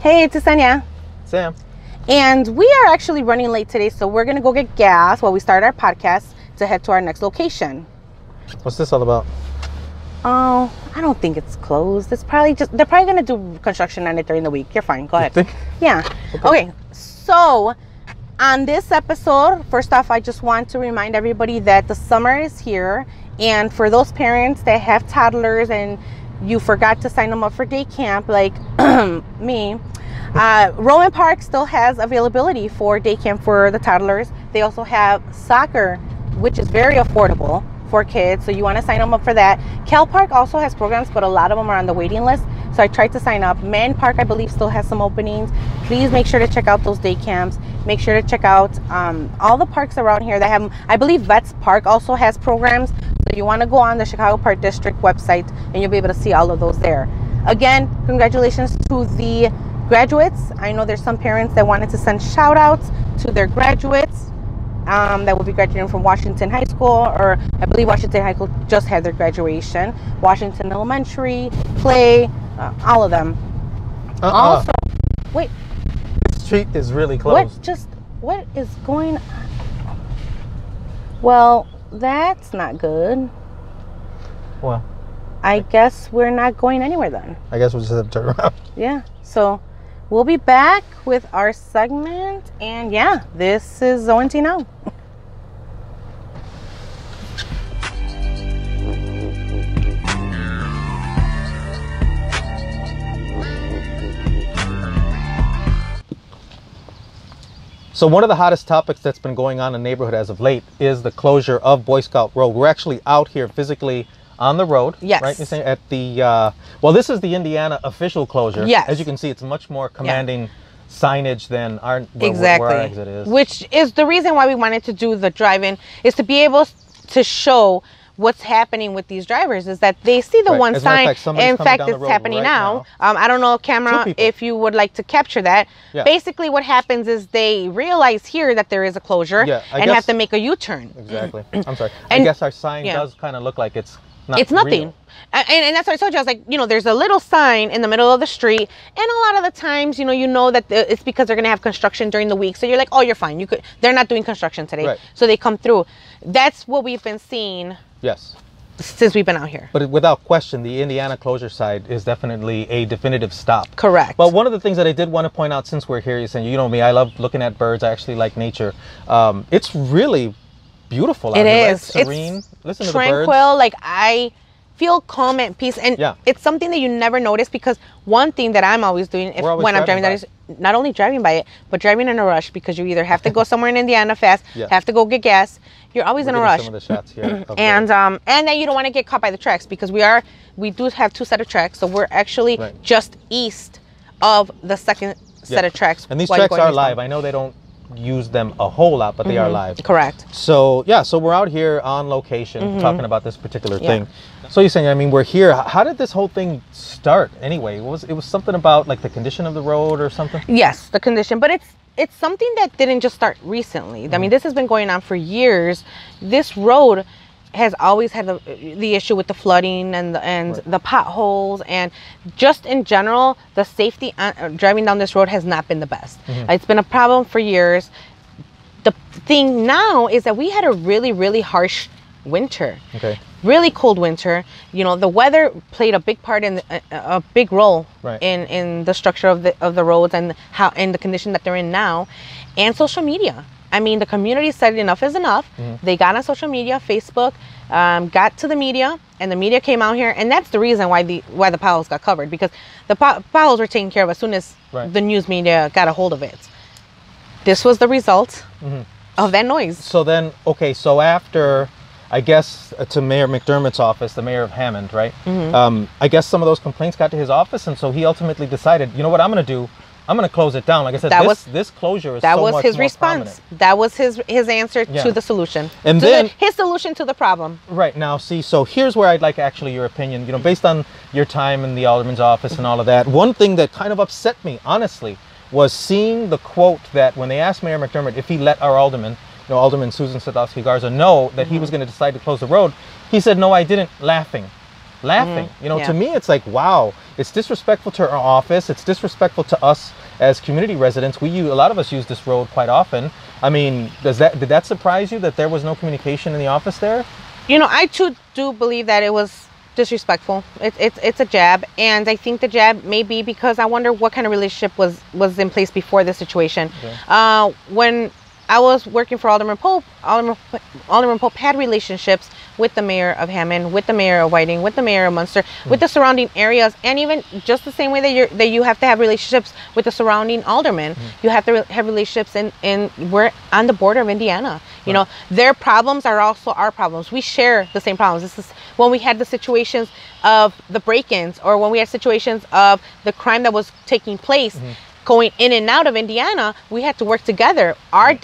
Hey, it's Asenia. Sam. And we are actually running late today, so we're going to go get gas while we start our podcast to head to our next location. What's this all about? Oh, I don't think it's closed. It's probably just, they're probably going to do construction on it during the week. You're fine. Go ahead. You think? Yeah. Okay. So on this episode, first off, I just want to remind everybody that the summer is here. And for those parents that have toddlers and you forgot to sign them up for day camp, like me, Rowan Park still has availability for day camp for the toddlers. They also have soccer, which is very affordable for kids, so you want to sign them up for that. Cal Park also has programs, but a lot of them are on the waiting list, so I tried to sign up. Man Park, I believe, still has some openings. Please make sure to check out those day camps. Make sure to check out all the parks around here that have, I believe Vets Park also has programs, so you want to go on the Chicago Park District website and you'll be able to see all of those there. Again, congratulations to the graduates. I know there's some parents that wanted to send shout outs to their graduates that will be graduating from Washington High School, or I believe Washington High School just had their graduation. Washington Elementary, Clay, all of them. Also, wait. The street is really closed. What is going on? Well, that's not good. Well, I guess we're not going anywhere then. I guess we'll just have to turn around. Yeah, so we'll be back with our segment, and yeah, this is ONT Now. So one of the hottest topics that's been going on in the neighborhood as of late is the closure of Boy Scout Road. We're actually out here physically on the road. Yes. Right? You're saying at the, well, this is the Indiana official closure. Yes. As you can see, it's much more commanding signage than our exactly. where our exit is. Which is the reason why we wanted to do the drive-in, is to be able to show what's happening with these drivers, is that they see the one sign. In fact, it's happening now. I don't know, camera, if you would like to capture that. Yeah. Basically what happens is they realize here that there is a closure and have to make a U-turn. Exactly. I'm sorry. I guess our sign does kind of look like it's nothing. Real. And that's what I told you. I was like, you know, there's a little sign in the middle of the street, and a lot of the times, you know that it's because they're going to have construction during the week. So you're like, oh, you're fine. They're not doing construction today. Right. So they come through. That's what we've been seeing. Yes. Since we've been out here. But without question, the Indiana closure side is definitely a definitive stop. Correct. But one of the things that I did want to point out, since we're here, you know me, I love looking at birds. I actually like nature. It's really beautiful out here. Right? It's serene. Listen to the birds. Tranquil. Like, I feel calm and peace, and it's something that you never notice, because one thing that I'm always doing when I'm driving that is not only driving by it, but driving in a rush, because you either have to go somewhere in Indiana fast, have to go get gas. You're always in a rush. Some of the shots here and then you don't want to get caught by the tracks, because we do have two set of tracks, so we're actually just east of the second set of tracks. And these tracks are live. I know they don't use them a whole lot, but they are live. Correct. So so we're out here on location talking about this particular thing. So you're saying, I mean, we're here. How did this whole thing start anyway? It was something about like the condition of the road or something? Yes, the condition, but it's something that didn't just start recently. I mean, this has been going on for years. This road has always had the issue with the flooding and the potholes, and just in general, the safety driving down this road has not been the best. It's been a problem for years. The thing now is that we had a really, really harsh winter. Really cold winter. You know, the weather played a big part in a big role in the structure of the roads and the condition that they're in now, and social media. I mean, the community said enough is enough. They got on social media, Facebook, got to the media, and the media came out here, and that's the reason why the potholes got covered, because the potholes were taken care of as soon as the news media got a hold of it. This was the result of that noise. So then, so after, I guess, to Mayor McDermott's office, the mayor of Hammond, right? I guess some of those complaints got to his office, and so he ultimately decided, you know what I'm going to do? I'm going to close it down. Like I said, this closure is that so was much his more response. prominent. That was his answer to the solution. And then his solution to the problem. Right now, see, so here's where I'd like actually your opinion. You know, based on your time in the alderman's office and all of that, one thing that kind of upset me, honestly, was seeing the quote that when they asked Mayor McDermott if he let our alderman, Alderman Susan Sadowski Garza, know that he was going to decide to close the road, he said, "No, I didn't," laughing. laughing. You know, Yeah. to me, it's like, wow, it's disrespectful to our office. It's disrespectful to us as community residents. A lot of us use this road quite often. I mean, did that surprise you that there was no communication in the office there? You know, I too do believe that it was disrespectful. It's a jab, and I think the jab may be because I wonder what kind of relationship was in place before this situation. Okay. When I was working for Alderman Pope had relationships with the mayor of Hammond, with the mayor of Whiting, with the mayor of Munster, with the surrounding areas, and even just the same way that you have to have relationships with the surrounding aldermen. You have to have relationships we're on the border of Indiana. You know, their problems are also our problems. We share the same problems. This is when we had the situations of the break-ins, or when we had situations of the crime that was taking place. Going in and out of Indiana, we had to work together. Our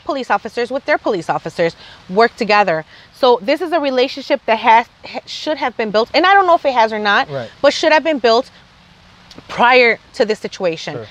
police officers with their police officers work together. So this is a relationship that should have been built, and I don't know if it has or not, but should have been built prior to this situation.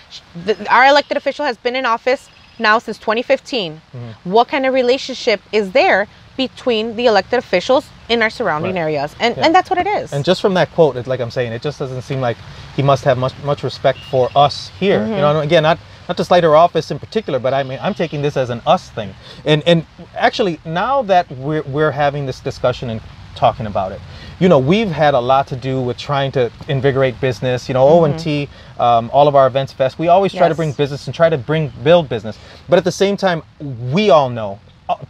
Our elected official has been in office now since 2015. What kind of relationship is there between the elected officials in our surrounding areas? And that's what it is. And just from that quote, like I'm saying, it just doesn't seem like he must have much respect for us here. You know, again, not to slight our office in particular, but I mean, I'm taking this as an us thing. And actually, now that we're having this discussion and talking about it, you know, we've had a lot to do with trying to invigorate business. You know, ONT, all of our events fest, we always try to bring business and try to build business. But at the same time, we all know,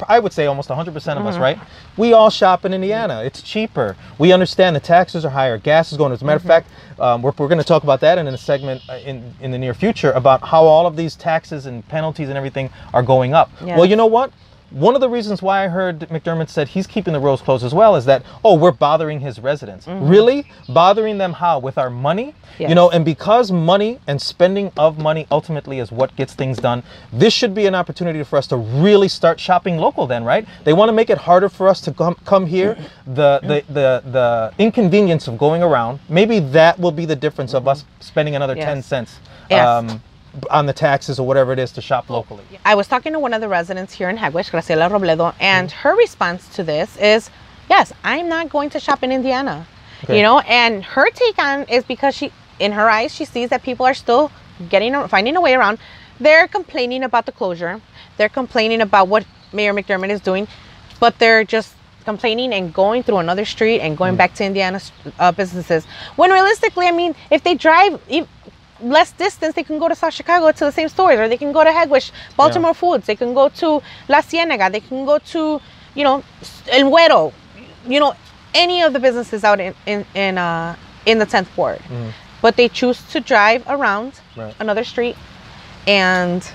I would say almost 100% of us, right? We all shop in Indiana. It's cheaper. We understand the taxes are higher. Gas is going. As a matter of fact, we're going to talk about that in a segment in the near future about how all of these taxes and penalties and everything are going up. Well, you know what? One of the reasons why I heard McDermott said he's keeping the roads closed as well is that, oh, we're bothering his residents. Really? Bothering them how? With our money? You know, and because money and spending of money ultimately is what gets things done, this should be an opportunity for us to really start shopping local then, right? They want to make it harder for us to come here. The inconvenience of going around, maybe that will be the difference of us spending another 10 cents. On the taxes or whatever it is to shop locally. I was talking to one of the residents here in Hagwich, Graciela Robledo, and her response to this is, yes, I'm not going to shop in Indiana. You know, and her take on is because she, in her eyes, she sees that people are still finding a way around. They're complaining about the closure. They're complaining about what Mayor McDermott is doing, but they're just complaining and going through another street and going back to Indiana's businesses. When realistically, I mean, if they drive less distance, they can go to South Chicago to the same stores, or they can go to Hagwich, Baltimore Foods, they can go to La Cienega, they can go to, you know, El Güero, you know, any of the businesses out in the 10th ward. But they choose to drive around another street and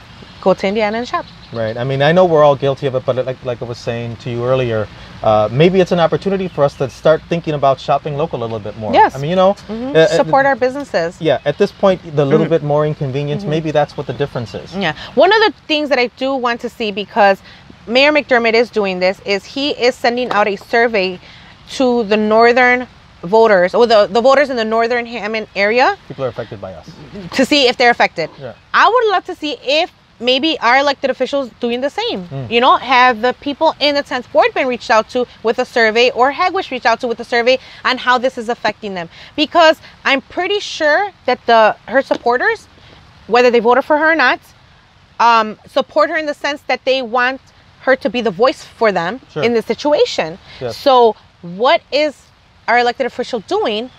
go to Indiana and shop. Right. I mean, I know we're all guilty of it, but like I was saying to you earlier, maybe it's an opportunity for us to start thinking about shopping local a little bit more. Yes. I mean, you know, support our businesses. Yeah. At this point, the little bit more inconvenience, maybe that's what the difference is. Yeah. One of the things that I do want to see, because Mayor McDermott is doing this, is he is sending out a survey to the northern voters, or the voters in the northern Hammond area. People are affected by us. To see if they're affected. Yeah. I would love to see if maybe our elected officials doing the same. You know, have the people in the 10th ward been reached out to with a survey, or Hagwich reached out to with a survey on how this is affecting them? Because I'm pretty sure that her supporters, whether they voted for her or not, support her in the sense that they want her to be the voice for them in this situation. So what is our elected official doing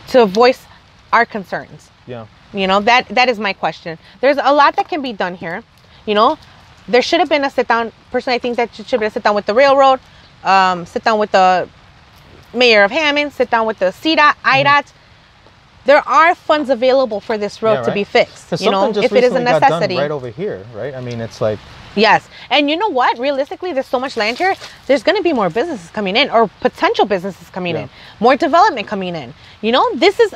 to voice our concerns? You know, that is my question. There's a lot that can be done here. You know, there should have been a sit down. Personally, I think that should be a sit down with the railroad, sit down with the mayor of Hammond, sit down with the CDOT, IDOT. There are funds available for this road to be fixed. You know, if it is a necessity. Right over here, right? I mean, it's like. Yes. And you know what? Realistically, there's so much land here. There's going to be more businesses coming in, or potential businesses coming in, more development coming in. You know, this is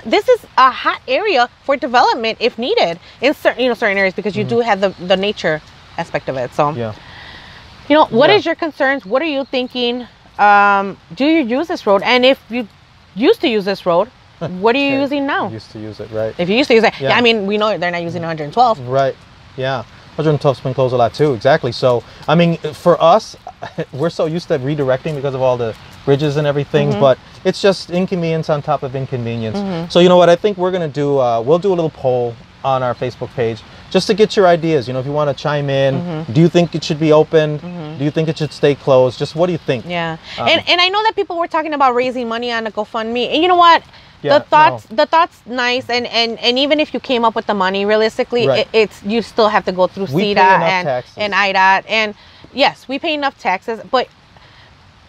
a hot area for development if needed in certain areas, because you do have the nature aspect of it. So, you know, what is your concerns? What are you thinking? Do you use this road? And if you used to use this road, what are you using now? Used to use it, right? If you used to use it, I mean, we know they're not using 112. Right. Yeah. 112's been closed a lot too, exactly. So, I mean, for us, we're so used to redirecting because of all the bridges and everything, but it's just inconvenience on top of inconvenience. So you know what I think we're gonna do? We'll do a little poll on our Facebook page just to get your ideas. You know, if you want to chime in, do you think it should be open? Do you think it should stay closed? Just what do you think? Yeah. And I know that people were talking about raising money on a GoFundMe, and you know what? Yeah, the thought's nice, and even if you came up with the money, realistically, it's you still have to go through CEDA and IDOT, and yes, we pay enough taxes, but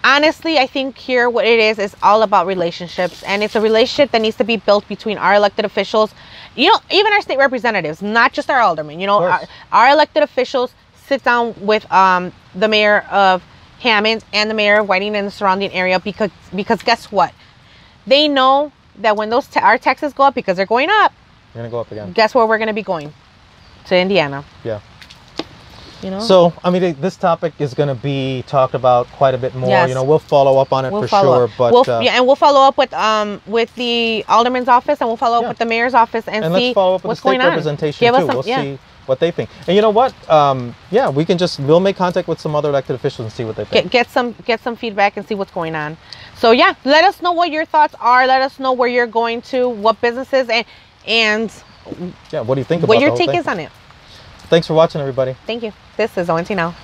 honestly, I think here what it is all about relationships, and it's a relationship that needs to be built between our elected officials, you know, even our state representatives, not just our aldermen. You know, our elected officials sit down with the mayor of Hammond and the mayor of Whiting and the surrounding area, because guess what? They know that when those our taxes go up, because they're going up, they're gonna go up again. Guess where we're gonna be going? To Indiana. Yeah. You know? So I mean, this topic is going to be talked about quite a bit more. Yes. You know, we'll follow up on it for sure. But and we'll follow up with the alderman's office, and we'll follow up with the mayor's office, and see let's follow up with what's the state going on. representation too. We'll see what they think. And you know what? Yeah, we'll make contact with some other elected officials and see what they think. Get some feedback and see what's going on. So yeah, let us know what your thoughts are. Let us know where you're going to, what businesses, and yeah, what do you think about what your take is on it. Thanks for watching, everybody. Thank you. This is ONT Now.